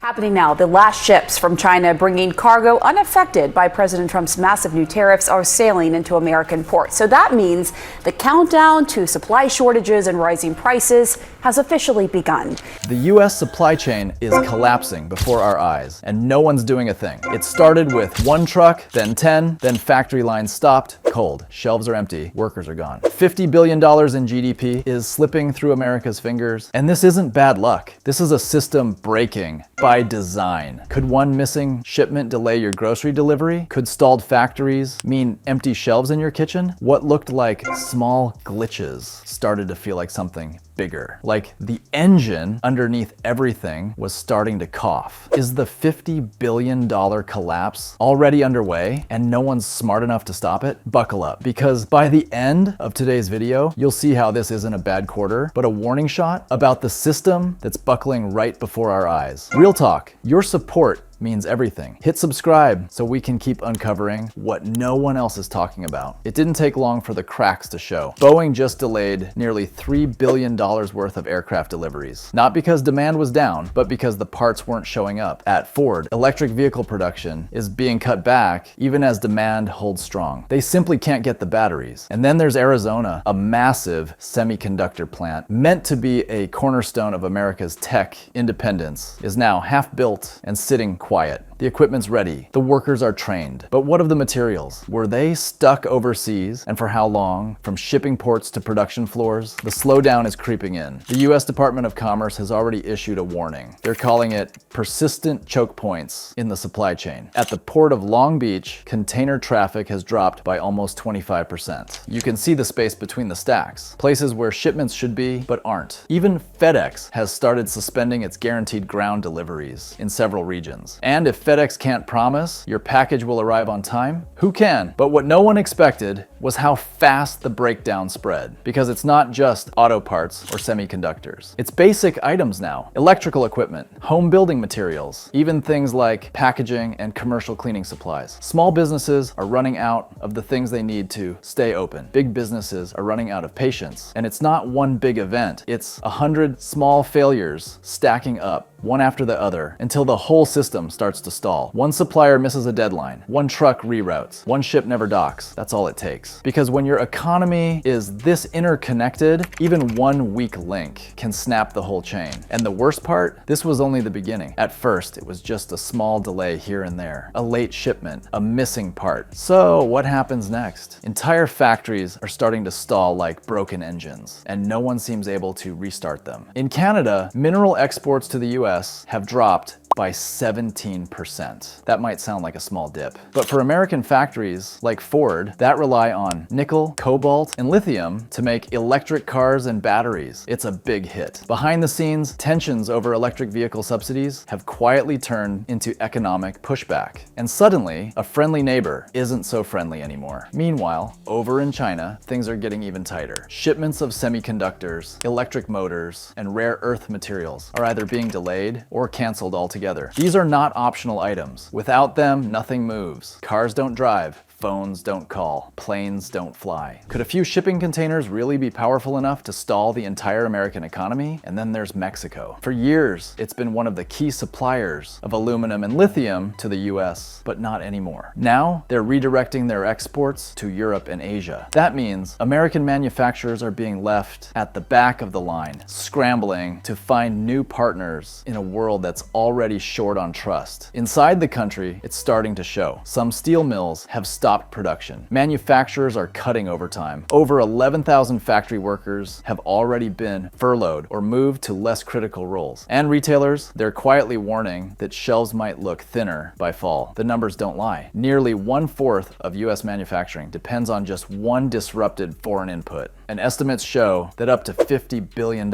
Happening now, the last ships from China bringing cargo unaffected by President Trump's massive new tariffs are sailing into American ports. So that means the countdown to supply shortages and rising prices has officially begun. The U.S. supply chain is collapsing before our eyes, and no one's doing a thing. It started with one truck, then 10, then factory lines stopped, cold, shelves are empty, workers are gone. $50 billion in GDP is slipping through America's fingers, and this isn't bad luck. This is a system breaking by design. Could one missing shipment delay your grocery delivery? Could stalled factories mean empty shelves in your kitchen? What looked like small glitches started to feel like something bigger. Like the engine underneath everything was starting to cough. Is the $50 billion collapse already underway and no one's smart enough to stop it? Buckle up, because by the end of today's video, you'll see how this isn't a bad quarter, but a warning shot about the system that's buckling right before our eyes. Real talk, your support means everything. Hit subscribe so we can keep uncovering what no one else is talking about. It didn't take long for the cracks to show. Boeing just delayed nearly $3 billion worth of aircraft deliveries. Not because demand was down, but because the parts weren't showing up. At Ford, electric vehicle production is being cut back even as demand holds strong. They simply can't get the batteries. And then there's Arizona, a massive semiconductor plant meant to be a cornerstone of America's tech independence, is now half built and sitting quiet. The equipment's ready. The workers are trained. But what of the materials? Were they stuck overseas, and for how long? From shipping ports to production floors? The slowdown is creeping in. The U.S. Department of Commerce has already issued a warning. They're calling it persistent choke points in the supply chain. At the port of Long Beach, container traffic has dropped by almost 25%. You can see the space between the stacks, places where shipments should be but aren't. Even FedEx has started suspending its guaranteed ground deliveries in several regions. And if FedEx can't promise your package will arrive on time, who can? But what no one expected was how fast the breakdown spread. Because it's not just auto parts or semiconductors. It's basic items now. Electrical equipment, home building materials, even things like packaging and commercial cleaning supplies. Small businesses are running out of the things they need to stay open. Big businesses are running out of patience. And it's not one big event. It's 100 small failures stacking up, one after the other, until the whole system starts to stall. One supplier misses a deadline, one truck reroutes, one ship never docks. That's all it takes. Because when your economy is this interconnected, even one weak link can snap the whole chain. And the worst part, this was only the beginning. At first, it was just a small delay here and there, a late shipment, a missing part. So what happens next? Entire factories are starting to stall like broken engines, and no one seems able to restart them. In Canada, mineral exports to the US have dropped by 17%. That might sound like a small dip. But for American factories like Ford that rely on nickel, cobalt, and lithium to make electric cars and batteries, it's a big hit. Behind the scenes, tensions over electric vehicle subsidies have quietly turned into economic pushback. And suddenly, a friendly neighbor isn't so friendly anymore. Meanwhile, over in China, things are getting even tighter. Shipments of semiconductors, electric motors, and rare earth materials are either being delayed or canceled altogether. These are not optional items. Without them, nothing moves. Cars don't drive. Phones don't call, planes don't fly. Could a few shipping containers really be powerful enough to stall the entire American economy? And then there's Mexico. For years, it's been one of the key suppliers of aluminum and lithium to the US, but not anymore. Now, they're redirecting their exports to Europe and Asia. That means American manufacturers are being left at the back of the line, scrambling to find new partners in a world that's already short on trust. Inside the country, it's starting to show. Some steel mills have stopped production. Manufacturers are cutting overtime. Over 11,000 factory workers have already been furloughed or moved to less critical roles. And retailers, they're quietly warning that shelves might look thinner by fall. The numbers don't lie. Nearly 1/4 of US manufacturing depends on just one disrupted foreign input. And estimates show that up to $50 billion in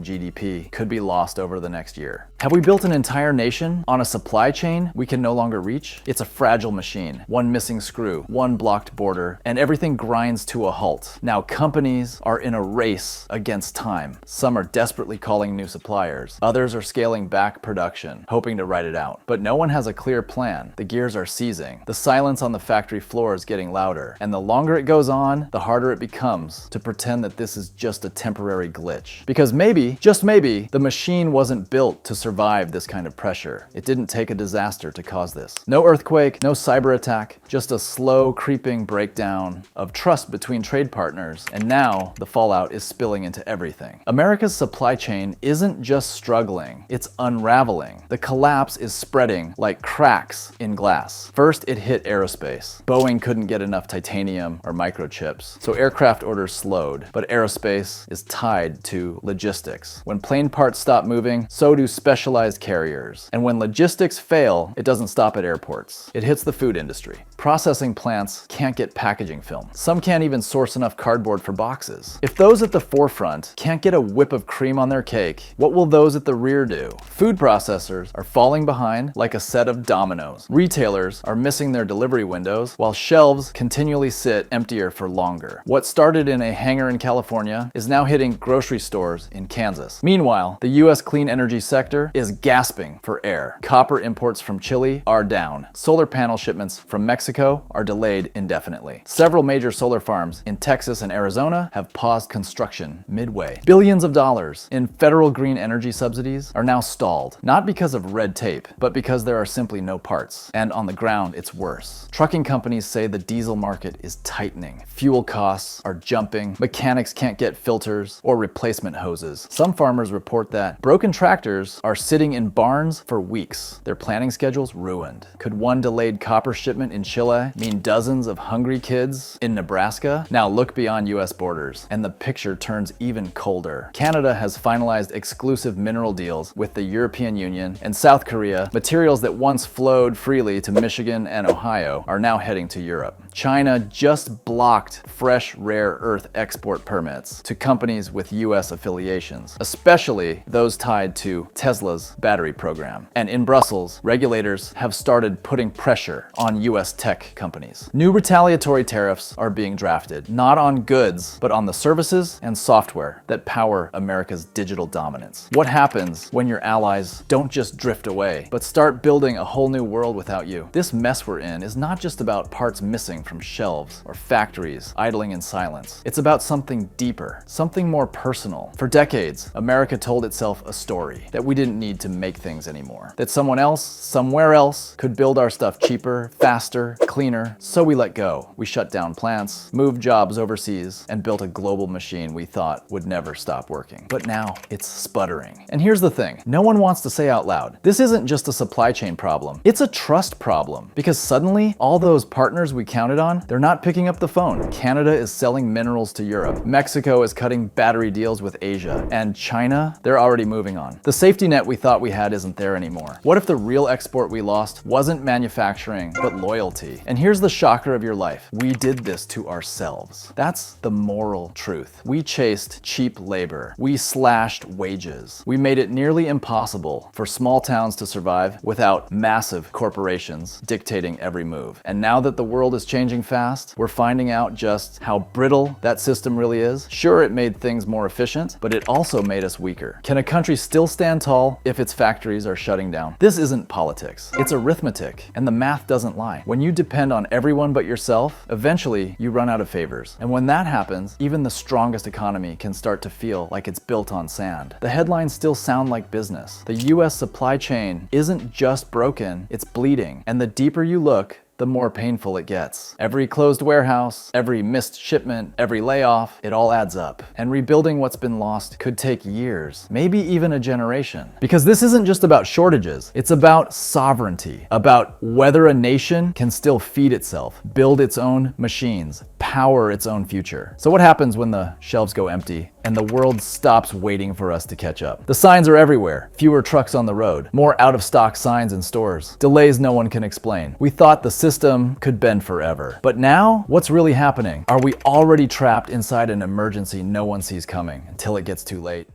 GDP could be lost over the next year. Have we built an entire nation on a supply chain we can no longer reach? It's a fragile machine. One missing screw, one blocked border, and everything grinds to a halt. Now companies are in a race against time. Some are desperately calling new suppliers. Others are scaling back production, hoping to ride it out. But no one has a clear plan. The gears are seizing. The silence on the factory floor is getting louder. And the longer it goes on, the harder it becomes to protect pretend that this is just a temporary glitch. Because maybe, just maybe, the machine wasn't built to survive this kind of pressure. It didn't take a disaster to cause this. No earthquake, no cyber attack, just a slow, creeping breakdown of trust between trade partners, and now the fallout is spilling into everything. America's supply chain isn't just struggling, it's unraveling. The collapse is spreading like cracks in glass. First, it hit aerospace. Boeing couldn't get enough titanium or microchips, so aircraft orders slowed, but aerospace is tied to logistics. When plane parts stop moving, so do specialized carriers. And when logistics fail, it doesn't stop at airports. It hits the food industry. Processing plants can't get packaging film. Some can't even source enough cardboard for boxes. If those at the forefront can't get a whip of cream on their cake, what will those at the rear do? Food processors are falling behind like a set of dominoes. Retailers are missing their delivery windows, while shelves continually sit emptier for longer. What started in a hangar in California is now hitting grocery stores in Kansas. Meanwhile, the US clean energy sector is gasping for air. Copper imports from Chile are down. Solar panel shipments from Mexico are delayed indefinitely. Several major solar farms in Texas and Arizona have paused construction midway. Billions of dollars in federal green energy subsidies are now stalled, not because of red tape, but because there are simply no parts. And on the ground, it's worse. Trucking companies say the diesel market is tightening. Fuel costs are jumping. Mechanics can't get filters or replacement hoses. Some farmers report that broken tractors are sitting in barns for weeks. Their planning schedules ruined. Could one delayed copper shipment in Chile mean dozens of hungry kids in Nebraska? Now look beyond US borders, and the picture turns even colder. Canada has finalized exclusive mineral deals with the European Union, and South Korea, materials that once flowed freely to Michigan and Ohio, are now heading to Europe. China just blocked fresh rare earth export permits to companies with US affiliations, especially those tied to Tesla's battery program. And in Brussels, regulators have started putting pressure on US tech companies. New retaliatory tariffs are being drafted, not on goods, but on the services and software that power America's digital dominance. What happens when your allies don't just drift away, but start building a whole new world without you? This mess we're in is not just about parts missing from shelves or factories idling in silence. It's about something deeper, something more personal. For decades, America told itself a story that we didn't need to make things anymore, that someone else, somewhere else, could build our stuff cheaper, faster, cleaner. So we let go. We shut down plants, moved jobs overseas, and built a global machine we thought would never stop working. But now it's sputtering. And here's the thing, no one wants to say out loud, this isn't just a supply chain problem, it's a trust problem. Because suddenly, all those partners we counted on, they're not picking up the phone. Canada is selling minerals to Europe. Mexico is cutting battery deals with Asia. And China, they're already moving on. The safety net we thought we had isn't there anymore. What if the real export we lost wasn't manufacturing, but loyalty? And here's the shocker of your life. We did this to ourselves. That's the moral truth. We chased cheap labor. We slashed wages. We made it nearly impossible for small towns to survive without massive corporations dictating every move. And now that the world is changing fast, we're finding out just how brittle that system really is. Sure, it made things more efficient, but it also made us weaker. Can a country still stand tall if its factories are shutting down? This isn't politics. It's arithmetic, and the math doesn't lie. When you depend on everyone but yourself, eventually you run out of favors. And when that happens, even the strongest economy can start to feel like it's built on sand. The headlines still sound like business. The US supply chain isn't just broken, it's bleeding. And the deeper you look, the more painful it gets. Every closed warehouse, every missed shipment, every layoff, it all adds up. And rebuilding what's been lost could take years, maybe even a generation. Because this isn't just about shortages, it's about sovereignty, about whether a nation can still feed itself, build its own machines, power its own future. So what happens when the shelves go empty and the world stops waiting for us to catch up? The signs are everywhere. Fewer trucks on the road, more out-of-stock signs in stores, delays no one can explain. We thought the system could bend forever. But now, what's really happening? Are we already trapped inside an emergency no one sees coming until it gets too late?